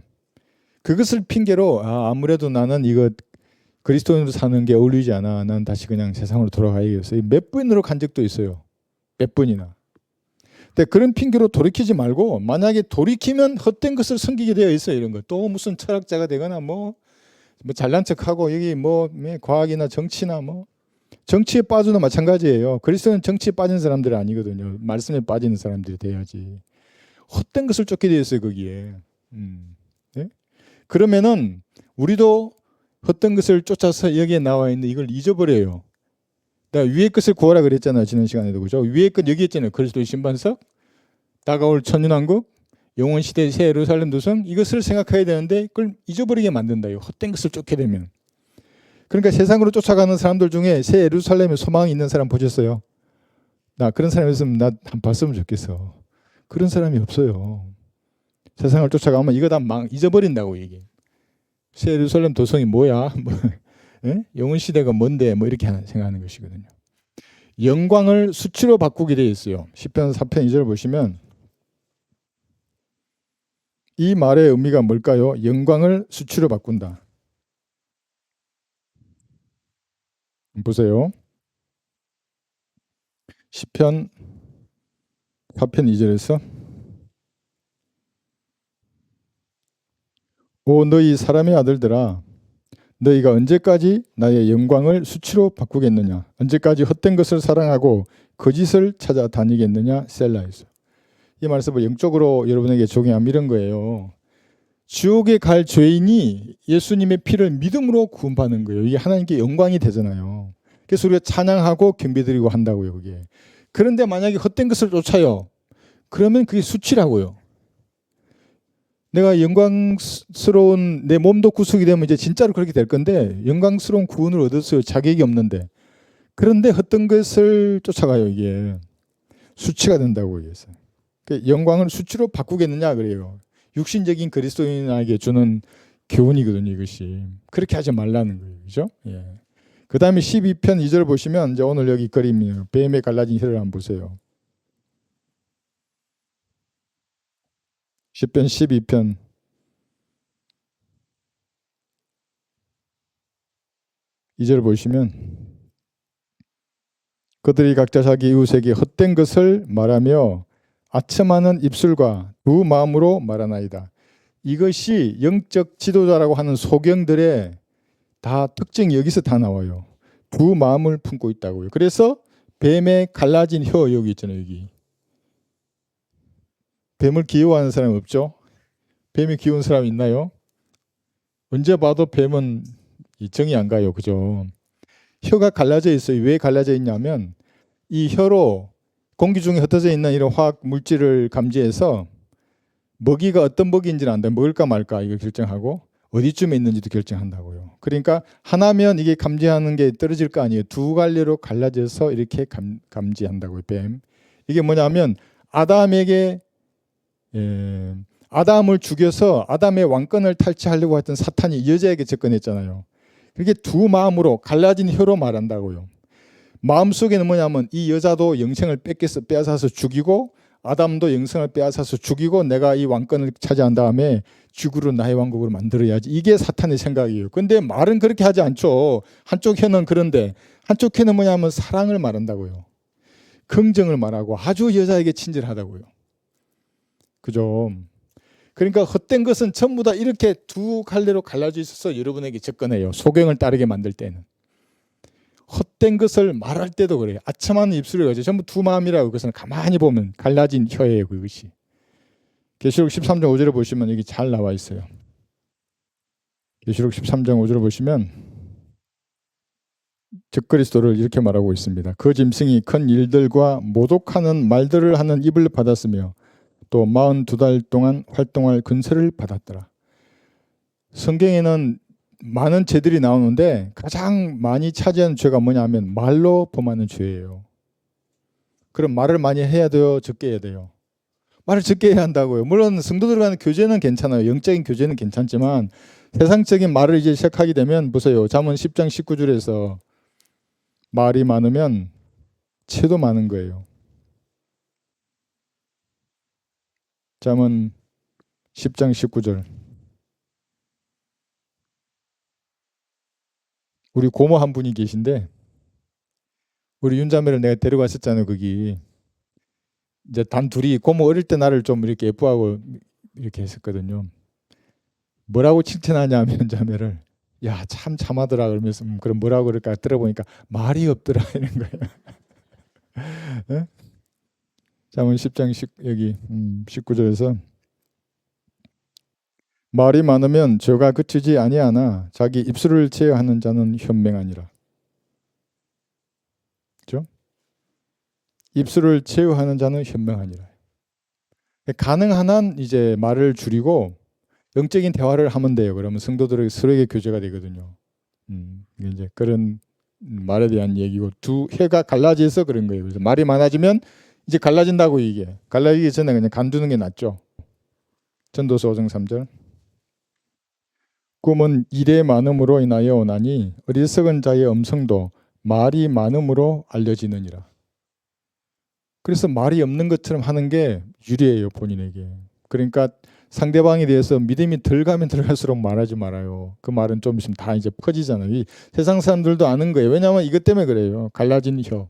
그것을 핑계로 아무래도 나는 이거 그리스도인으로 사는 게 어울리지 않아. 난 다시 그냥 세상으로 돌아가야겠어요. 몇 번으로 간 적도 있어요. 몇 번이나. 근데 그런 핑계로 돌이키지 말고 만약에 돌이키면 헛된 것을 섬기게 되어 있어요. 이런 거. 또 무슨 철학자가 되거나 뭐 잘난 척하고 여기 뭐 과학이나 정치나 뭐 정치에 빠져도 마찬가지예요. 그리스도는 정치에 빠진 사람들이 아니거든요. 말씀에 빠지는 사람들이 돼야지. 헛된 것을 쫓게 되어 있어요. 거기에. 네? 그러면은 우리도 헛된 것을 쫓아서 여기에 나와 있는 이걸 잊어버려요. 내가 위의 것을 구하라 그랬잖아요. 지난 시간에도. 그죠? 위의 것 여기 있잖아요. 그리스도의 신반석, 다가올 천년왕국, 영원시대 새 예루살렘 도성, 이것을 생각해야 되는데 그걸 잊어버리게 만든다요. 헛된 것을 쫓게 되면. 그러니까 세상으로 쫓아가는 사람들 중에 새 예루살렘에 소망이 있는 사람 보셨어요? 나 그런 사람 있으면 나 한 봤으면 좋겠어. 그런 사람이 없어요. 세상을 쫓아가면 이거 다 잊어버린다고 이게. 새 예루살렘 도성이 뭐야? 뭐, 영원 시대가 뭔데? 뭐 이렇게 생각하는 것이거든요. 영광을 수치로 바꾸게 되어 있어요. 시편 4편 2절 보시면 이 말의 의미가 뭘까요? 영광을 수치로 바꾼다. 보세요. 시편 4편 2절에서 오 너희 사람의 아들들아 너희가 언제까지 나의 영광을 수치로 바꾸겠느냐? 언제까지 헛된 것을 사랑하고 거짓을 찾아 다니겠느냐? 셀라에서. 이 말씀을 영적으로 여러분에게 적용하면 이런 거예요. 지옥에 갈 죄인이 예수님의 피를 믿음으로 구원받는 거예요. 이게 하나님께 영광이 되잖아요. 그래서 우리가 찬양하고 경배드리고 한다고요. 그게. 그런데 만약에 헛된 것을 쫓아요. 그러면 그게 수치라고요. 내가 영광스러운 내 몸도 구속이 되면 이제 진짜로 그렇게 될 건데 영광스러운 구원을 얻었어요. 자격이 없는데. 그런데 헛된 것을 쫓아가요. 이게 수치가 된다고 얘기했어요. 영광을 수치로 바꾸겠느냐 그래요. 육신적인 그리스도인에게 주는 교훈이거든요. 이것이. 그렇게 하지 말라는 거예요. 그죠? 예. 그 다음에 12편 2절 보시면 이제 오늘 여기 그림이에요. 뱀에 갈라진 혀를 한번 보세요. 10편 12편 2절 보시면 그들이 각자 자기 이웃에게 헛된 것을 말하며 아첨하는 입술과 두 마음으로 말하나이다. 이것이 영적 지도자라고 하는 소경들의 다 특징이 여기서 다 나와요. 두 마음을 품고 있다고요. 그래서 뱀의 갈라진 혀 여기 있잖아요. 여기. 뱀을 귀여워하는 사람 없죠? 뱀이 귀여운 사람 있나요? 언제 봐도 뱀은 정이 안 가요. 그죠? 혀가 갈라져 있어요. 왜 갈라져 있냐면 이 혀로 공기 중에 흩어져 있는 이런 화학 물질을 감지해서 먹이가 어떤 먹이인지는 안다. 먹을까 말까 이거 결정하고 어디쯤에 있는지도 결정한다고요. 그러니까 하나면 이게 감지하는 게 떨어질 거 아니에요. 두 갈래로 갈라져서 이렇게 감지한다고요. 뱀. 이게 뭐냐면 아담을 죽여서 아담의 왕권을 탈취하려고 했던 사탄이 여자에게 접근했잖아요. 그게 두 마음으로 갈라진 혀로 말한다고요. 마음속에는 뭐냐면 이 여자도 영생을 빼앗아서 죽이고 아담도 영생을 빼앗아서 죽이고 내가 이 왕권을 차지한 다음에 지구를 나의 왕국으로 만들어야지. 이게 사탄의 생각이에요. 근데 말은 그렇게 하지 않죠. 한쪽 혀는 그런데 한쪽 혀는 뭐냐면 사랑을 말한다고요. 긍정을 말하고 아주 여자에게 친절하다고요. 그죠? 그러니까 헛된 것은 전부 다 이렇게 두 갈래로 갈라져 있어서 여러분에게 접근해요. 소경을 따르게 만들 때는. 헛된 것을 말할 때도 그래요. 아첨하는 입술을 가지고 전부 두 마음이라고. 그것은 가만히 보면 갈라진 혀예요. 그것이. 계시록 13장 5절에 보시면 여기 잘 나와 있어요. 계시록 13장 5절에 보시면 적그리스도를 이렇게 말하고 있습니다. 그 짐승이 큰 일들과 모독하는 말들을 하는 입을 받았으며 또 42달 동안 활동할 근세를 받았더라. 성경에는 많은 죄들이 나오는데 가장 많이 차지하는 죄가 뭐냐면 말로 범하는 죄예요. 그럼 말을 많이 해야 돼요? 적게 해야 돼요? 말을 적게 해야 한다고요. 물론 성도들 간의 교제는 괜찮아요. 영적인 교제는 괜찮지만 세상적인 말을 이제 시작하게 되면 보세요. 잠언 10장 19절에서 말이 많으면 채도 많은 거예요. 잠언 10장 19절. 우리 고모 한 분이 계신데 우리 윤자매를 내가 데려갔었잖아요. 거기 이제 단 둘이 고모 어릴 때 나를 좀 이렇게 예뻐하고 이렇게 했었거든요. 뭐라고 칭찬하냐면 자매를 야 참 참하더라 그러면서 그럼 뭐라고 그럴까 들어보니까 말이 없더라 이런 거예요. 네? 잠언 10장 여기 19절에서 말이 많으면 죄가 그치지 아니하나 자기 입술을 제어하는 자는 현명하니라. 그렇죠? 입술을 제어하는 자는 현명하니라. 가능한 한 이제 말을 줄이고 영적인 대화를 하면 돼요. 그러면 성도들에게 서로에게 교제가 되거든요. 이제 그런 말에 대한 얘기고 두 혀가 갈라져서 그런 거예요. 그래서 말이 많아지면 이제 갈라진다고 이게 갈라지기 전에 그냥 간두는 게 낫죠. 전도서 5장 3절. 꿈은 일의 많음으로 인하여 오나니 어리석은 자의 음성도 말이 많음으로 알려지느니라. 그래서 말이 없는 것처럼 하는 게 유리해요, 본인에게. 그러니까 상대방에 대해서 믿음이 덜 가면 들어갈수록 말하지 말아요. 그 말은 좀 있으면 다 이제 퍼지잖아요. 이 세상 사람들도 아는 거예요. 왜냐하면 이것 때문에 그래요. 갈라진 혀.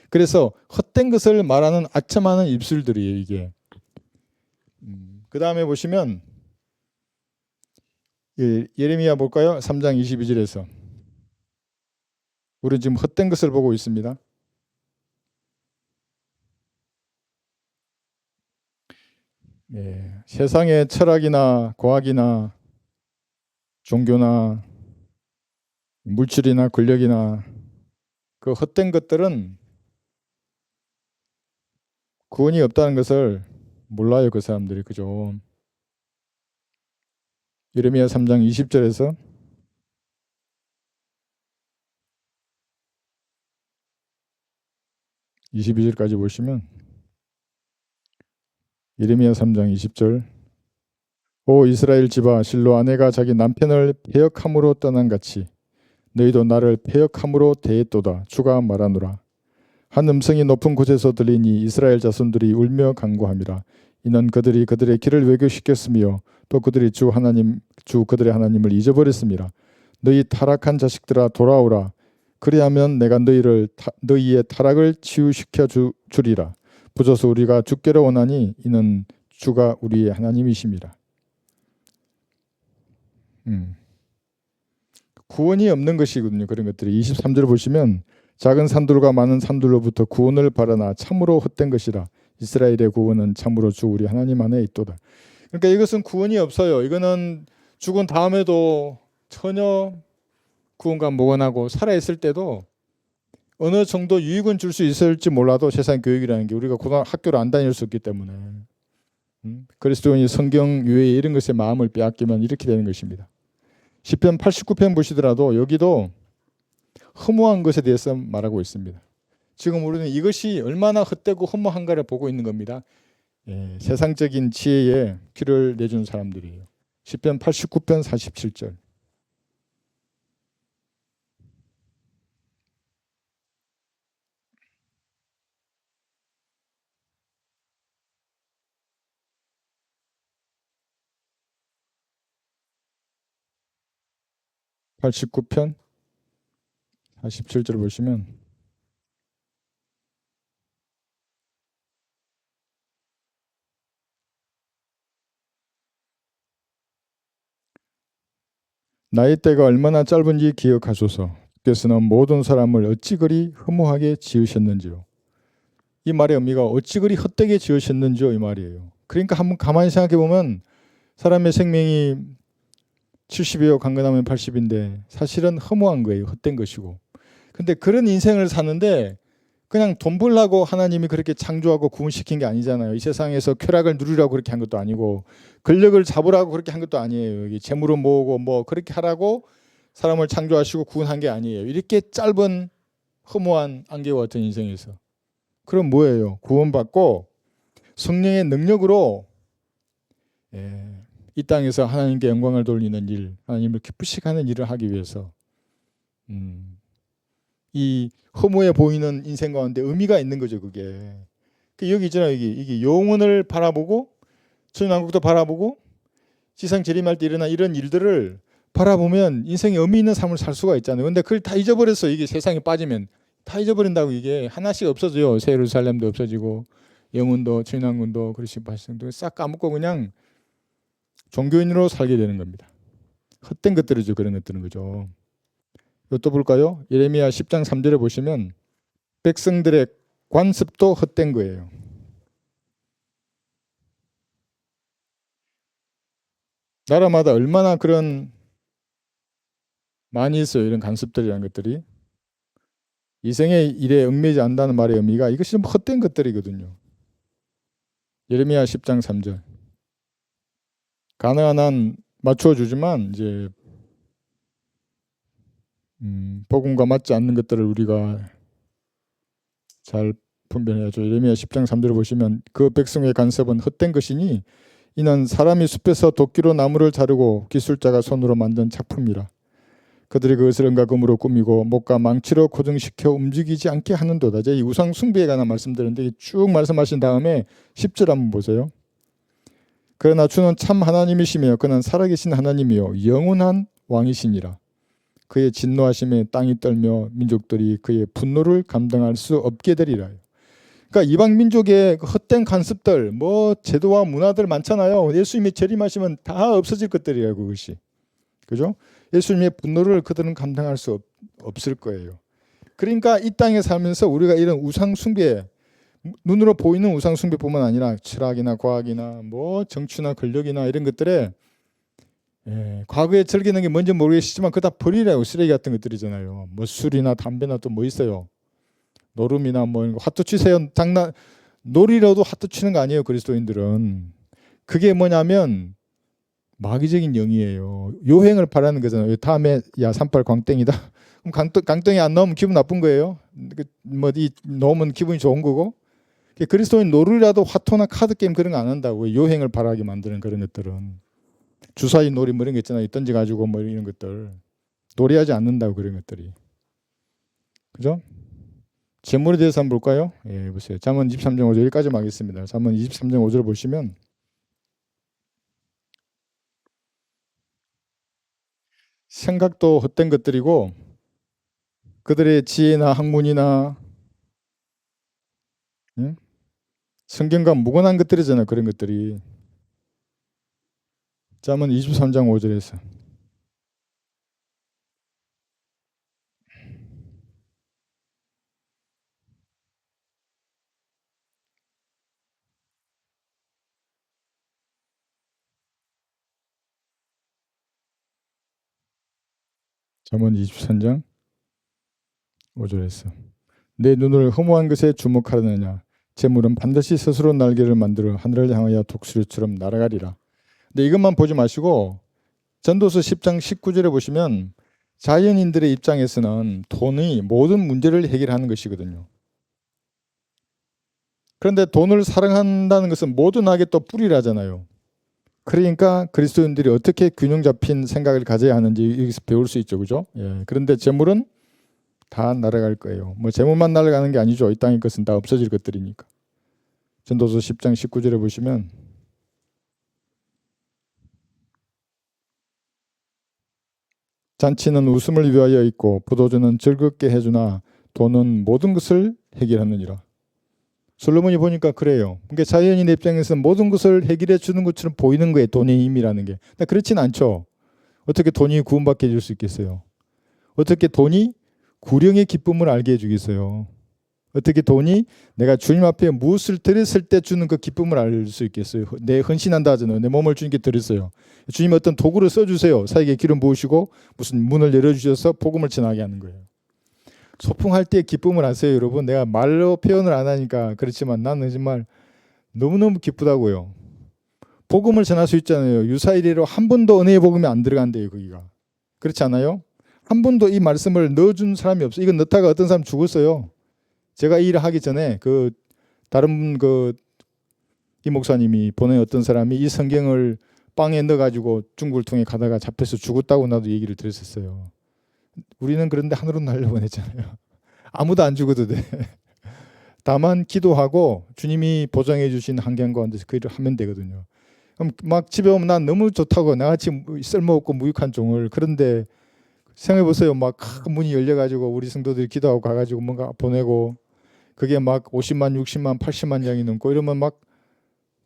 그래서 헛된 것을 말하는 아첨하는 입술들이에요, 이게. 그 다음에 보시면 예레미야 볼까요? 3장 22절에서. 우리는 지금 헛된 것을 보고 있습니다. 세상의 철학이나 과학이나 종교나 물질이나 권력이나 그 헛된 것들은 구원이 없다는 것을 몰라요. 그 사람들이. 그죠? 예레미야 3장 20절에서 22절까지 보시면 예레미야 3장 20절 오 이스라엘 집아 실로 아내가 자기 남편을 패역함으로 떠난 같이 너희도 나를 패역함으로 대했도다. 주가 말하노라. 한 음성이 높은 곳에서 들리니 이스라엘 자손들이 울며 간구함이라. 이는 그들이 그들의 길을 왜곡시켰으며 또 그들이 주 그들의 하나님을 잊어버렸습니다. 너희 타락한 자식들아 돌아오라. 그리하면 내가 너희의 타락을 치유시켜 주리라. 부져서 우리가 죽기를 원하니 이는 주가 우리의 하나님이심이라. 구원이 없는 것이거든요. 그런 것들이 23절 보시면 작은 산들과 많은 산들로부터 구원을 바라나 참으로 헛된 것이라. 이스라엘의 구원은 참으로 주 우리 하나님 안에 있도다. 그러니까 이것은 구원이 없어요. 이거는 죽은 다음에도 전혀 구원과 무관하고 살아있을 때도 어느 정도 유익은 줄 수 있을지 몰라도 세상 교육이라는 게 우리가 고등학교를 안 다닐 수 있기 때문에 그리스도인이 성경 유해 이런 것에 마음을 빼앗기면 이렇게 되는 것입니다. 시편 89편 보시더라도 여기도 허무한 것에 대해서 말하고 있습니다. 지금 우리는 이것이 얼마나 헛되고 허무한가를 보고 있는 겁니다. 세상적인 지혜에 귀를 내준 사람들이에요. 시편 89편 47절. 89편 47절 보시면 나의 때가 얼마나 짧은지 기억하소서. 주께서는 모든 사람을 어찌 그리 허무하게 지으셨는지요. 이 말의 의미가 어찌 그리 헛되게 지으셨는지요 이 말이에요. 그러니까 한번 가만히 생각해 보면 사람의 생명이 70이요 강건하면 80인데 사실은 허무한 거예요. 헛된 것이고. 근데 그런 인생을 사는데 그냥 돈 벌려고 하나님이 그렇게 창조하고 구원시킨 게 아니잖아요. 이 세상에서 쾌락을 누리라고 그렇게 한 것도 아니고 권력을 잡으라고 그렇게 한 것도 아니에요. 여기 재물을 모으고 뭐 그렇게 하라고 사람을 창조하시고 구원한 게 아니에요. 이렇게 짧은 허무한 안개와 같은 인생에서 그럼 뭐예요? 구원받고 성령의 능력으로 이 땅에서 하나님께 영광을 돌리는 일, 하나님을 기쁘시게 하는 일을 하기 위해서 이 허무해 보이는 인생 가운데 의미가 있는 거죠. 그게 여기 있잖아요. 이게 영혼을 바라보고 천연왕국도 바라보고 지상 재림할 때 일어난 이런 일들을 바라보면 인생에 의미 있는 삶을 살 수가 있잖아요. 근데 그걸 다 잊어버렸어. 이게 세상에 빠지면 다 잊어버린다고. 이게 하나씩 없어져요. 새 예루살렘도 없어지고 영혼도 천연왕국도 그리스도 발생도 싹 까먹고 그냥 종교인으로 살게 되는 겁니다. 헛된 것들이죠. 그런 것들은 그죠. 또 볼까요? 예레미야 10장 3절에 보시면 백성들의 관습도 헛된 거예요. 나라마다 얼마나 그런 많이 있어요. 이런 관습들이라는 것들이. 이생의 일에 얽매이지 않는다는 말의 의미가 이것이 좀 헛된 것들이거든요. 예레미야 10장 3절. 가능한 한 맞춰 주지만 이제 복음과 맞지 않는 것들을 우리가 잘 분별해야죠. 예레미야 10장 3절을 보시면 그 백성의 간섭은 헛된 것이니 이는 사람이 숲에서 도끼로 나무를 자르고 기술자가 손으로 만든 작품이라. 그들이 그것을 은과 금으로 꾸미고 목과 망치로 고정시켜 움직이지 않게 하는도다. 이제 이 우상 숭배에 관한 말씀드렸는데 쭉 말씀하신 다음에 10절 한번 보세요. 그러나 주는 참 하나님이시며 그는 살아계신 하나님이요 영원한 왕이시니라. 그의 진노하심에 땅이 떨며 민족들이 그의 분노를 감당할 수 없게 되리라. 그러니까 이방 민족의 헛된 간습들, 뭐 제도와 문화들 많잖아요. 예수님이 재림하시면 다 없어질 것들이에요, 그것이. 그죠? 예수님의 분노를 그들은 감당할 수 없을 거예요. 그러니까 이 땅에 살면서 우리가 이런 우상 숭배, 눈으로 보이는 우상 숭배뿐만 아니라 철학이나 과학이나 뭐 정치나 권력이나 이런 것들에 과거에 즐기는 게 뭔지 모르겠지만 그거 다 버리라고. 쓰레기 같은 것들이잖아요. 뭐 술이나 담배나 또 뭐 있어요. 노름이나 뭐 하트 치세요. 장난 놀이라도 하트 치는 거 아니에요. 그리스도인들은. 그게 뭐냐면 마귀적인 영이에요. 요행을 바라는 거잖아요. 다음에 야 38 광땡이다. 그럼 강땡이 안 넣으면 기분 나쁜 거예요. 뭐이 넣으면 기분이 좋은 거고. 그리스도인 놀이라도 화토나 카드 게임 그런 거 안 한다고. 요행을 바라게 만드는 그런 것들은 주사위 놀이 뭐 이런 거 있잖아요. 던져 가지고 뭐 이런 것들 놀이하지 않는다고 그런 것들이. 그죠? 재물에 대해서 한번 볼까요? 예, 보세요. 잠언 23장 5절 여기까지 하겠습니다. 잠언 23장 5절 보시면 생각도 헛된 것들이고 그들의 지혜나 학문이나 성경과 무관한 것들이잖아요. 그런 것들이. 잠언 23장 5절에서 잠언 23장 5절에서 내 눈을 허무한 것에 주목하느냐 재물은 반드시 스스로 날개를 만들어 하늘을 향하여 독수리처럼 날아가리라. 근데 이것만 보지 마시고 전도서 10장 19절에 보시면 자연인들의 입장에서는 돈이 모든 문제를 해결하는 것이거든요. 그런데 돈을 사랑한다는 것은 모든 악의 또 뿌리라잖아요. 그러니까 그리스도인들이 어떻게 균형 잡힌 생각을 가져야 하는지 여기서 배울 수 있죠. 그죠? 예. 그런데 재물은 다 날아갈 거예요. 뭐 재물만 날아가는 게 아니죠. 이 땅의 것은 다 없어질 것들이니까. 전도서 10장 19절에 보시면 잔치는 웃음을 위하여 있고 포도주는 즐겁게 해주나 돈은 모든 것을 해결하느니라. 솔로몬이 보니까 그래요. 그러니까 자연인의 입장에서는 모든 것을 해결해 주는 것처럼 보이는 거예요. 돈의 힘이라는 게. 근데 그렇진 않죠. 어떻게 돈이 구원받게 해줄 수 있겠어요? 어떻게 돈이 구령의 기쁨을 알게 해주겠어요? 어떻게 돈이 내가 주님 앞에 무엇을 드렸을 때 주는 그 기쁨을 알 수 있겠어요? 내 헌신한다 하잖아요. 내 몸을 주님께 드렸어요. 주님 어떤 도구를 써주세요. 사에게 기름 부으시고 무슨 문을 열어주셔서 복음을 전하게 하는 거예요. 소풍할 때 기쁨을 아세요, 여러분? 내가 말로 표현을 안 하니까 그렇지만 나는 정말 너무너무 기쁘다고요. 복음을 전할 수 있잖아요. 유사일이로 한 번도 은혜의 복음이 안 들어간대요, 거기가. 그렇지 않아요? 한 번도 이 말씀을 넣어준 사람이 없어요. 이건 넣다가 어떤 사람 죽었어요. 제가 이 일을 하기 전에 다른 이 목사님이 보낸 어떤 사람이 이 성경을 빵에 넣어가지고 중국을 통해 가다가 잡혀서 죽었다고 나도 얘기를 들었었어요. 우리는 그런데 하늘로 날려보냈잖아요. 아무도 안 죽어도 돼. 다만 기도하고 주님이 보장해 주신 환경 가운데서 그 일을 하면 되거든요. 그럼 막 집에 오면 난 너무 좋다고 나같이 쓸모없고 무익한 종을. 그런데 생각해 보세요. 막 문이 열려가지고 우리 성도들이 기도하고 가가지고 뭔가 보내고 그게 막 50만, 60만, 80만 장이 넘고 이러면 막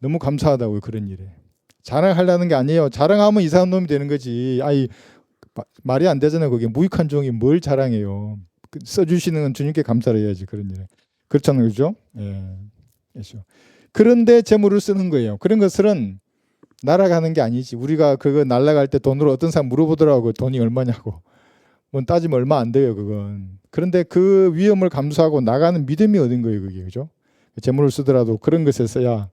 너무 감사하다고요. 그런 일에. 자랑하려는 게 아니에요. 자랑하면 이상한 놈이 되는 거지. 아이 말이 안 되잖아요. 그게 무익한 종이 뭘 자랑해요. 써주시는 건 주님께 감사를 해야지. 그런 일에. 그렇잖아요. 그죠? 예. 그렇죠. 그런데 재물을 쓰는 거예요. 그런 것들은 날아가는 게 아니지. 우리가 그거 날아갈 때 돈으로 어떤 사람 물어보더라고. 돈이 얼마냐고. 뭐 따지면 얼마 안 돼요. 그건. 그런데 그 위험을 감수하고 나가는 믿음이 어딘 거예요. 그게. 그죠? 재물을 쓰더라도 그런 것에 써야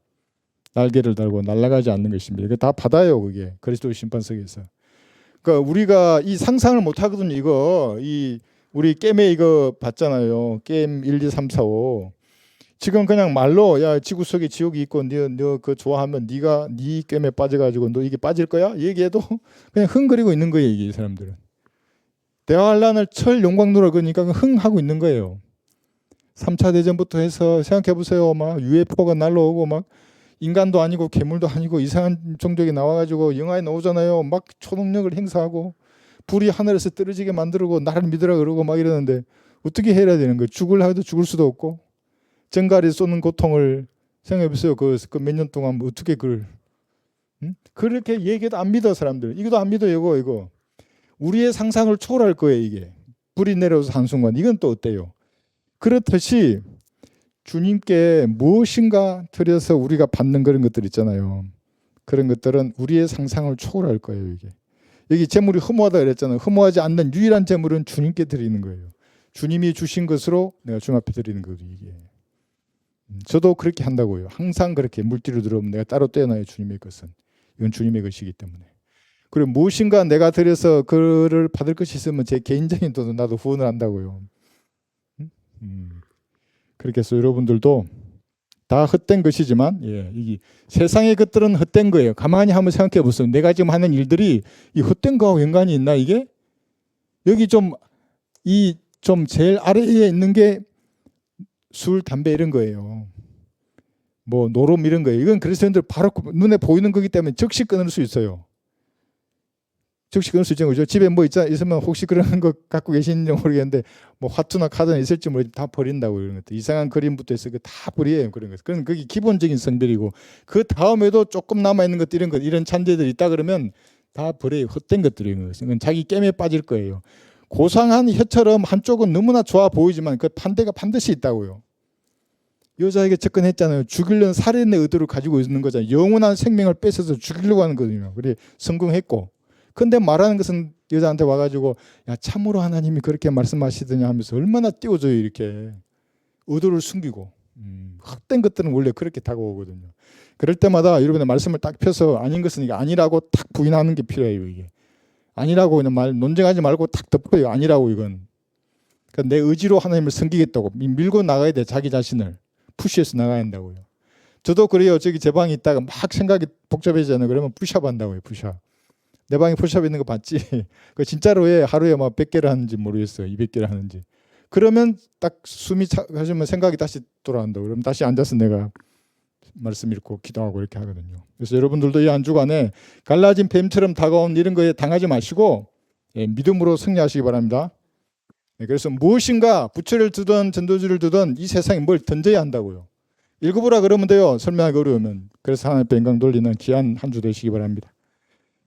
날개를 달고 날아가지 않는 것입니다. 이거 다 받아요. 그게. 그리스도의 심판석에서. 그러니까 우리가 이 상상을 못 하거든요. 이거 우리 게임에 이거 봤잖아요. 게임 1, 2, 3, 4, 5. 지금 그냥 말로 야 지구 속에 지옥이 있고 너 그거 좋아하면 네가 네 게임에 빠져가지고 너 이게 빠질 거야? 얘기해도 그냥 흥거리고 있는 거예요. 이게 사람들은. 대환란을 철 용광로를 그러니까 흥하고 있는 거예요. 3차 대전부터 해서 생각해 보세요. 막 UFO가 날라오고 막 인간도 아니고 괴물도 아니고 이상한 종족이 나와가지고 영화에 나오잖아요. 막 초능력을 행사하고 불이 하늘에서 떨어지게 만들고 나를 믿으라 그러고 막 이러는데 어떻게 해야 되는 거예요? 죽을 해도 죽을 수도 없고 정갈이 쏘는 고통을 생각해 보세요. 그 몇 년 동안 어떻게 그렇게 얘기해도 안 믿어 사람들. 이것도 안 믿어 이거. 우리의 상상을 초월할 거예요 이게. 불이 내려서 한순간 이건 또 어때요? 그렇듯이 주님께 무엇인가 드려서 우리가 받는 그런 것들 있잖아요. 그런 것들은 우리의 상상을 초월할 거예요 이게. 여기 재물이 허무하다 그랬잖아요. 허무하지 않는 유일한 재물은 주님께 드리는 거예요. 주님이 주신 것으로 내가 주님 앞에 드리는 거예요 이게. 저도 그렇게 한다고요. 항상 그렇게 물질을 들어오면 내가 따로 떼어놔요. 주님의 것은. 이건 주님의 것이기 때문에. 그리고 무엇인가 내가 드려서 그를 받을 것이 있으면 제 개인적인 돈은 나도 후원을 한다고요. 그렇게 해서 여러분들도 다 헛된 것이지만 이 세상의 것들은 헛된 거예요. 가만히 한번 생각해 보세요. 내가 지금 하는 일들이 이 헛된 거하고 연관이 있나 이게? 여기 좀 제일 아래에 있는 게 술, 담배 이런 거예요. 뭐 노름 이런 거예요. 이건 그리스도인들 바로 눈에 보이는 거기 때문에 즉시 끊을 수 있어요. 즉시 끊을 수 있죠. 그죠? 집에 뭐 있으면 혹시 그런 거 갖고 계신지 모르겠는데 뭐 화투나 카드나 있을지 모르겠는데 다 버린다고 이런 것들. 이상한 그림부터 해서 다 버려요. 그런 것. 그건 그게 기본적인 성별이고 그 다음에도 조금 남아 있는 것들 이런 잔재들이 있다 그러면 다 버려요. 헛된 것들이에요. 그건 자기 게임에 빠질 거예요. 고상한 혀처럼 한쪽은 너무나 좋아 보이지만 그 반대가 반드시 있다고요. 여자에게 접근했잖아요. 죽이려는 살인의 의도를 가지고 있는 거잖아요. 영원한 생명을 뺏어서 죽이려고 하는 거거든요. 그래 성공했고. 근데 말하는 것은 여자한테 와가지고 야 참으로 하나님이 그렇게 말씀하시더냐 하면서 얼마나 띄워줘요 이렇게. 의도를 숨기고. 헛된 것들은 원래 그렇게 다가오거든요. 그럴 때마다 여러분의 말씀을 딱 펴서 아닌 것은 이게 아니라고 탁 부인하는 게 필요해요 이게. 아니라고 그냥 논쟁하지 말고 탁 덮어요. 아니라고 이건. 그러니까 내 의지로 하나님을 섬기겠다고 밀고 나가야 돼. 자기 자신을 푸시해서 나가야 한다고요. 저도 그래요. 저기 제 방에 있다가 막 생각이 복잡해지잖아요. 그러면 푸시업 한다고요. 푸시업. 내 방에 푸시업 있는 거 봤지? 그 진짜로 하루에 막 100개를 하는지 모르겠어요. 200개를 하는지. 그러면 딱 숨이 차가지면 생각이 다시 돌아온다고. 그러면 다시 앉아서 내가 말씀 읽고 기도하고 이렇게 하거든요. 그래서 여러분들도 이 한 주간에 갈라진 뱀처럼 다가온 이런 거에 당하지 마시고 예, 믿음으로 승리하시기 바랍니다. 예, 그래서 무엇인가 부처를 두든 전도주를 두든 이 세상에 뭘 던져야 한다고요. 읽어보라 그러면 돼요. 설명하기 어려우면. 그래서 하나님 앞에 영광 돌리는 귀한 한 주 되시기 바랍니다.